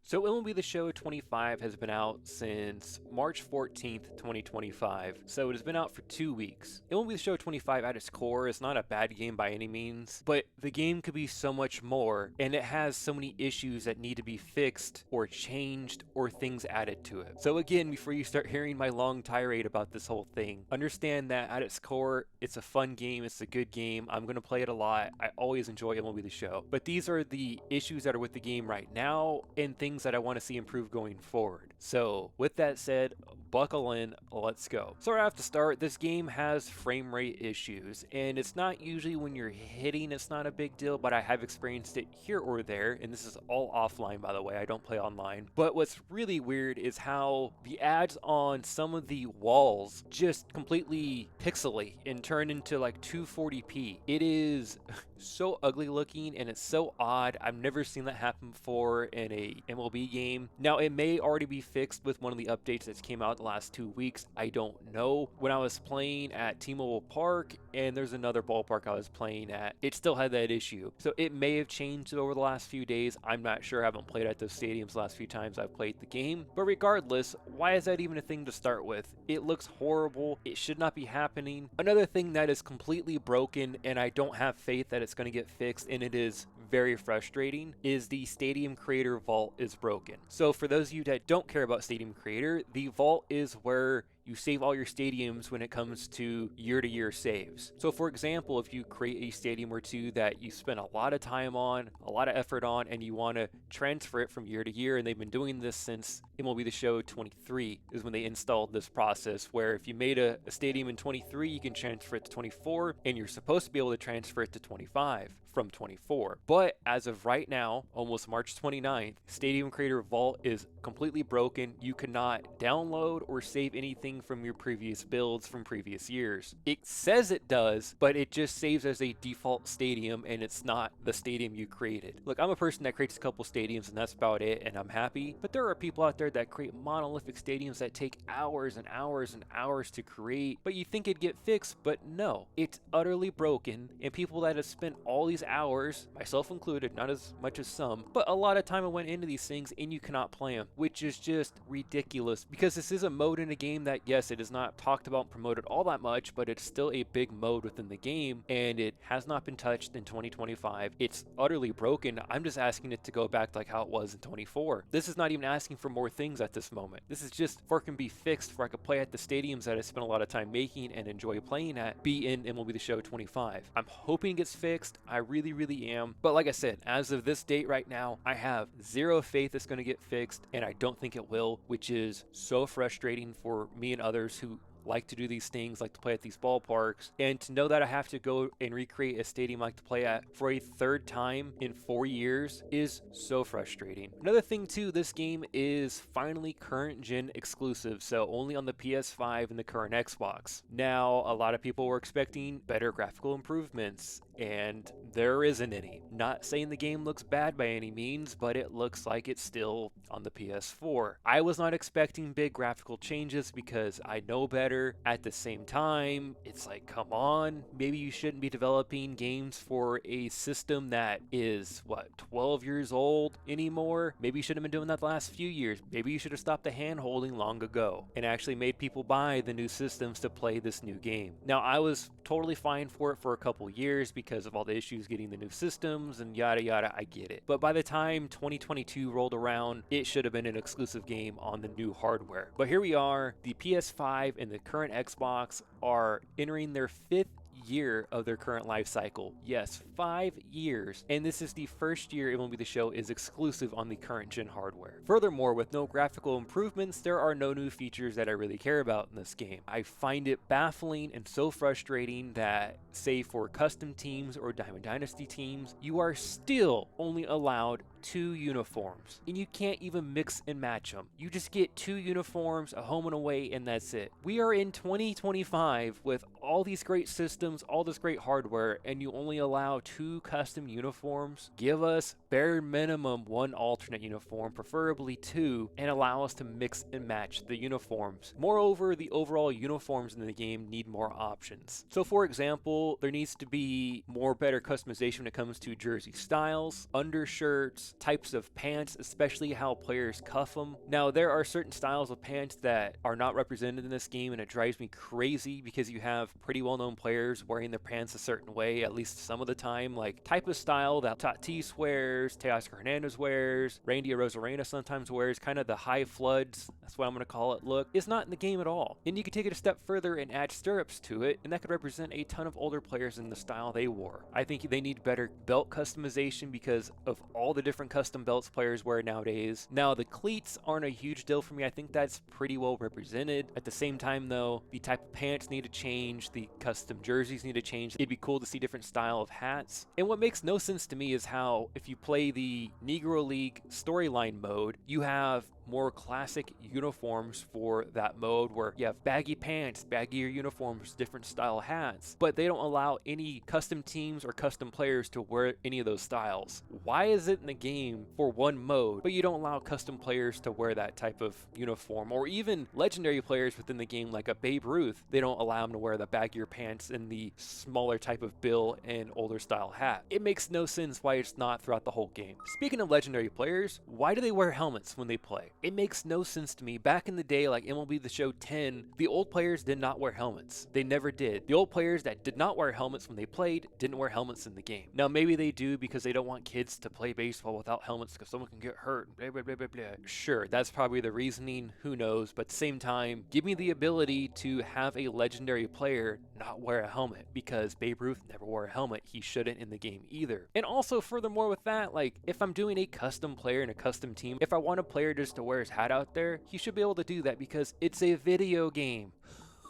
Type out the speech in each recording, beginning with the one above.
So MLB The Show 25 has been out since March 14th, 2025, so it has been out for 2 weeks. MLB The Show 25 at its core is not a bad game by any means, but the game could be so much more, and it has so many issues that need to be fixed or changed or things added to it. So again, before you start hearing my long tirade about this whole thing, understand that at its core, it's a fun game, it's a good game, I'm going to play it a lot, I always enjoy MLB The Show. But these are the issues that are with the game right now, and things that I want to see improve going forward. So with that said, buckle in, let's go. So right off the start, this game has frame rate issues, and it's not usually when you're hitting, it's not a big deal, but I have experienced it here or there, and this is all offline by the way, I don't play online. But what's really weird is how the ads on some of the walls just completely pixelate and turn into like 240p. It is so ugly looking and it's so odd. I've never seen that happen before in a MLB game. Now it may already be fixed with one of the updates that came out the last 2 weeks. I don't know. When I was playing at T-Mobile Park and there's another ballpark I was playing at, it still had that issue. So it may have changed over the last few days. I'm not sure. I haven't played at those stadiums the last few times I've played the game. But regardless, why is that even a thing to start with? It looks horrible. It should not be happening. Another thing that is completely broken and I don't have faith that it's going to get fixed, and it is very frustrating, is the Stadium Creator Vault is broken. So for those of you that don't care about Stadium Creator, the vault is where you save all your stadiums when it comes to year-to-year saves. So for example, if you create a stadium or two that you spend a lot of time on, a lot of effort on, and you want to transfer it from year to year, and they've been doing this since MLB The Show 23 is when they installed this process, where if you made a stadium in 23, you can transfer it to 24, and you're supposed to be able to transfer it to 25 from 24. But as of right now, almost March 29th, Stadium Creator Vault is completely broken. You cannot download or save anything from your previous builds from previous years. It says it does, but it just saves as a default stadium and it's not the stadium you created. Look, I'm a person that creates a couple stadiums and that's about it, and I'm happy, but there are people out there that create monolithic stadiums that take hours and hours and hours to create, but you think it'd get fixed, but no. It's utterly broken, and people that have spent all these hours, myself included, not as much as some, but a lot of time went into these things and you cannot play them, which is just ridiculous because this is a mode in a game that, yes, it is not talked about and promoted all that much, but it's still a big mode within the game and it has not been touched in 2025. It's utterly broken. I'm just asking it to go back to like how it was in 24. This is not even asking for more things at this moment. This is just for it can be fixed, for I could play at the stadiums that I spent a lot of time making and enjoy playing at, be in MLB The Show 25. I'm hoping it gets fixed. I really am. But like I said, as of this date right now, I have zero faith it's going to get fixed, and I don't think it will, which is so frustrating for me and others who like to do these things, like to play at these ballparks, and to know that I have to go and recreate a stadium I like to play at for a third time in 4 years is so frustrating. Another thing too, this game is finally current gen exclusive, so only on the PS5 and the current Xbox. Now, a lot of people were expecting better graphical improvements, and there isn't any. Not saying the game looks bad by any means, but it looks like it's still on the PS4. I was not expecting big graphical changes because I know better. At the same time, it's like, come on, maybe you shouldn't be developing games for a system that is, 12 years old anymore? Maybe you should have been doing that the last few years. Maybe you should have stopped the hand-holding long ago and actually made people buy the new systems to play this new game. Now, I was totally fine for it for a couple years because of all the issues getting the new systems and yada yada, I get it. But by the time 2022 rolled around, it should have been an exclusive game on the new hardware. But here we are, the PS5 and the current Xbox are entering their 5th year of their current life cycle. Yes, 5 years. And this is the first year MLB The Show is exclusive on the current gen hardware. Furthermore, with no graphical improvements, there are no new features that I really care about in this game. I find it baffling and so frustrating that, say for custom teams or Diamond Dynasty teams, you are still only allowed 2 uniforms, and you can't even mix and match them. You just get 2 uniforms, a home and away, and that's it. We are in 2025 with all these great systems, all this great hardware, and you only allow 2 custom uniforms? Give us bare minimum 1 alternate uniform, preferably 2, and allow us to mix and match the uniforms. Moreover, the overall uniforms in the game need more options. So for example, there needs to be more better customization when it comes to jersey styles, undershirts, uniforms, types of pants, especially how players cuff them. Now, there are certain styles of pants that are not represented in this game, and it drives me crazy because you have pretty well-known players wearing their pants a certain way, at least some of the time. Like, type of style that Tatis wears, Teoscar Hernandez wears, Randy Arozarena sometimes wears, kind of the high floods, that's what I'm going to call it, look, is not in the game at all. And you could take it a step further and add stirrups to it, and that could represent a ton of older players in the style they wore. I think they need better belt customization because of all the different custom belts players wear nowadays. Now, the cleats aren't a huge deal for me. I think that's pretty well represented. At the same time, though, the type of pants need to change, the custom jerseys need to change. It'd be cool to see different style of hats. And what makes no sense to me is how, if you play the Negro League storyline mode, you have more classic uniforms for that mode where you have baggy pants, baggier uniforms, different style hats, but they don't allow any custom teams or custom players to wear any of those styles. Why is it in the game for one mode, but you don't allow custom players to wear that type of uniform? Or even legendary players within the game like a Babe Ruth, they don't allow them to wear the baggier pants and the smaller type of bill and older style hat. It makes no sense why it's not throughout the whole game. Speaking of legendary players, why do they wear helmets when they play? It makes no sense to me. Back in the day, like MLB The Show 10, the old players did not wear helmets. They never did. The old players that did not wear helmets when they played didn't wear helmets in the game. Now, maybe they do because they don't want kids to play baseball without helmets because someone can get hurt. Blah, blah, blah, blah, blah. Sure, that's probably the reasoning. Who knows? But at the same time, give me the ability to have a legendary player not wear a helmet, because Babe Ruth never wore a helmet. He shouldn't in the game either. And also, furthermore with that, like, if I'm doing a custom player in a custom team, if I want a player just to wear his hat out there, he should be able to do that because it's a video game.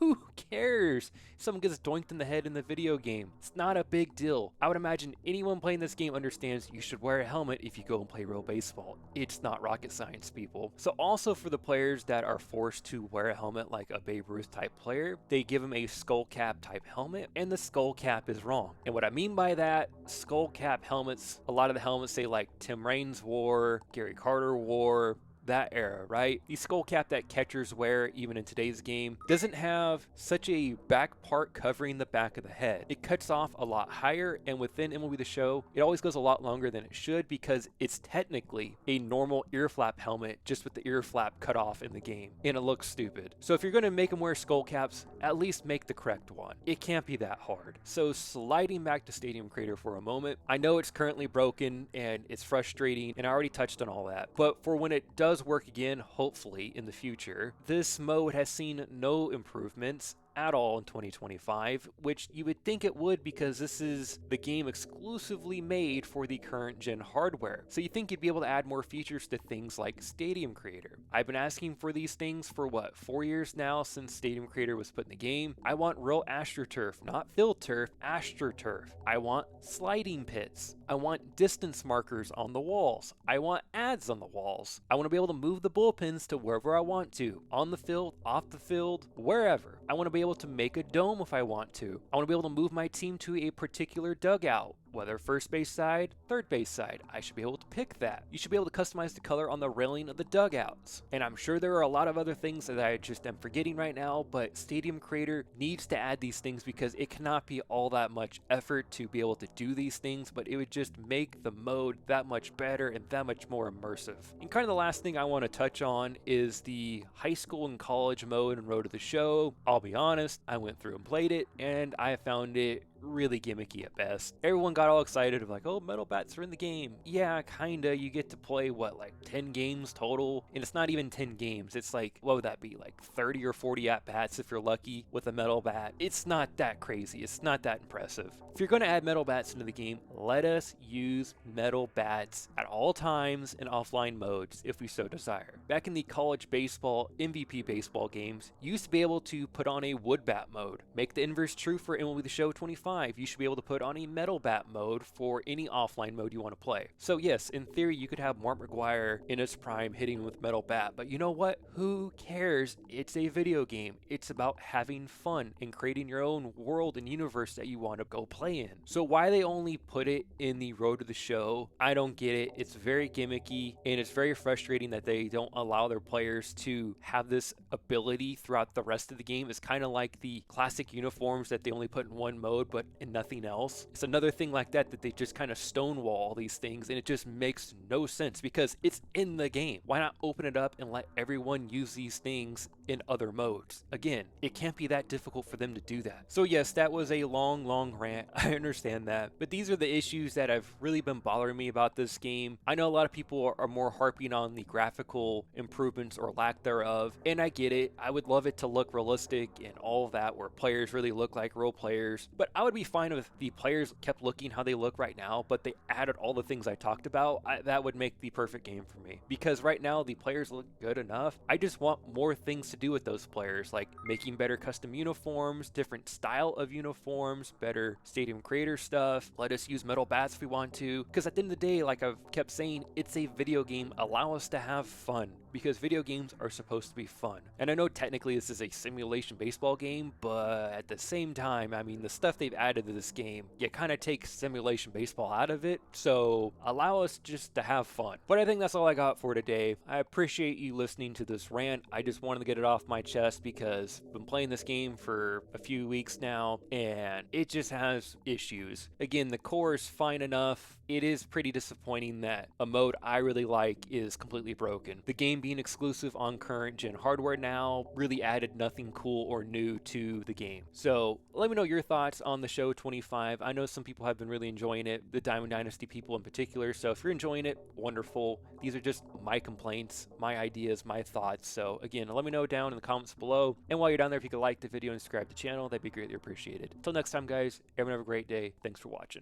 Who cares if someone gets doinked in the head in the video game? It's not a big deal. I would imagine anyone playing this game understands you should wear a helmet if you go and play real baseball. It's not rocket science, people. So also for the players that are forced to wear a helmet like a Babe Ruth type player, they give them a skull cap type helmet, and the skull cap is wrong. And what I mean by that, skull cap helmets, a lot of the helmets say like Tim Raines wore, Gary Carter wore, that era, right? The skull cap that catchers wear even in today's game doesn't have such a back part covering the back of the head. It cuts off a lot higher, and within MLB The Show, it always goes a lot longer than it should because it's technically a normal ear flap helmet just with the ear flap cut off in the game, and it looks stupid. So if you're going to make them wear skull caps, at least make the correct one. It can't be that hard. So sliding back to Stadium Creator for a moment, I know it's currently broken and it's frustrating, and I already touched on all that, but for when it does work again, hopefully in the future, this mode has seen no improvements at all in 2025, which you would think it would because this is the game exclusively made for the current gen hardware. So you think you'd be able to add more features to things like Stadium Creator. I've been asking for these things for what, 4 years now since Stadium Creator was put in the game. I want real AstroTurf, not field turf, AstroTurf. I want sliding pits. I want distance markers on the walls. I want ads on the walls. I want to be able to move the bullpens to wherever I want to, on the field, off the field, wherever. I want to be able to make a dome if I want to. I want to be able to move my team to a particular dugout, whether first base side, third base side. I should be able to pick that. You should be able to customize the color on the railing of the dugouts. And I'm sure there are a lot of other things that I just am forgetting right now, but Stadium Creator needs to add these things because it cannot be all that much effort to be able to do these things, but it would just make the mode that much better and that much more immersive. And kind of the last thing I want to touch on is the high school and college mode in Road to the Show. I'll be honest, I went through and played it, and I found it really gimmicky at best. Everyone got all excited of like, oh, metal bats are in the game. Yeah, kinda. You get to play what, like 10 games total? And it's not even 10 games. It's like, what would that be? Like 30 or 40 at bats if you're lucky with a metal bat. It's not that crazy. It's not that impressive. If you're going to add metal bats into the game, let us use metal bats at all times in offline modes if we so desire. Back in the college baseball, MVP baseball games, you used to be able to put on a wood bat mode. Make the inverse true for MLB The Show 25. You should be able to put on a metal bat mode for any offline mode you want to play. So yes, in theory, you could have Mark McGwire in his prime hitting with metal bat, but you know what? Who cares? It's a video game. It's about having fun and creating your own world and universe that you want to go play in. So why they only put it in the Road to the Show, I don't get it. It's very gimmicky, and it's very frustrating that they don't allow their players to have this ability throughout the rest of the game. It's kind of like the classic uniforms that they only put in one mode, but but and nothing else. It's another thing like that they just kind of stonewall these things, and it just makes no sense because it's in the game. Why not open it up and let everyone use these things in other modes? Again, it can't be that difficult for them to do that. So yes, that was a long rant. I understand that, but these are the issues that have really been bothering me about this game. I know a lot of people are more harping on the graphical improvements or lack thereof, and I get it. I would love it to look realistic and all of that, where players really look like real players, but I would be fine if the players kept looking how they look right now, but they added all the things I talked about. That would make the perfect game for me, because right now the players look good enough. I just want more things to do with those players, like making better custom uniforms, different style of uniforms, better stadium creator stuff. Let us use metal bats if we want to, because at the end of the day, like I've kept saying, it's a video game. Allow us to have fun, because video games are supposed to be fun. And I know technically this is a simulation baseball game, but at the same time, I mean, the stuff they've added to this game, you kind of take simulation baseball out of it, so allow us just to have fun. But I think that's all I got for today. I appreciate you listening to this rant. I just wanted to get it off my chest because I've been playing this game for a few weeks now, and it just has issues. Again, the core is fine enough. It is pretty disappointing that a mode I really like is completely broken. The game being exclusive on current gen hardware now really added nothing cool or new to the game. So let me know your thoughts on the show 25. I know some people have been really enjoying it, the Diamond Dynasty people in particular. So if you're enjoying it, wonderful. These are just my complaints, my ideas, my thoughts. So again, let me know down in the comments below. And while you're down there, if you could like the video and subscribe to the channel, that'd be greatly appreciated. Until next time, guys, everyone have a great day. Thanks for watching.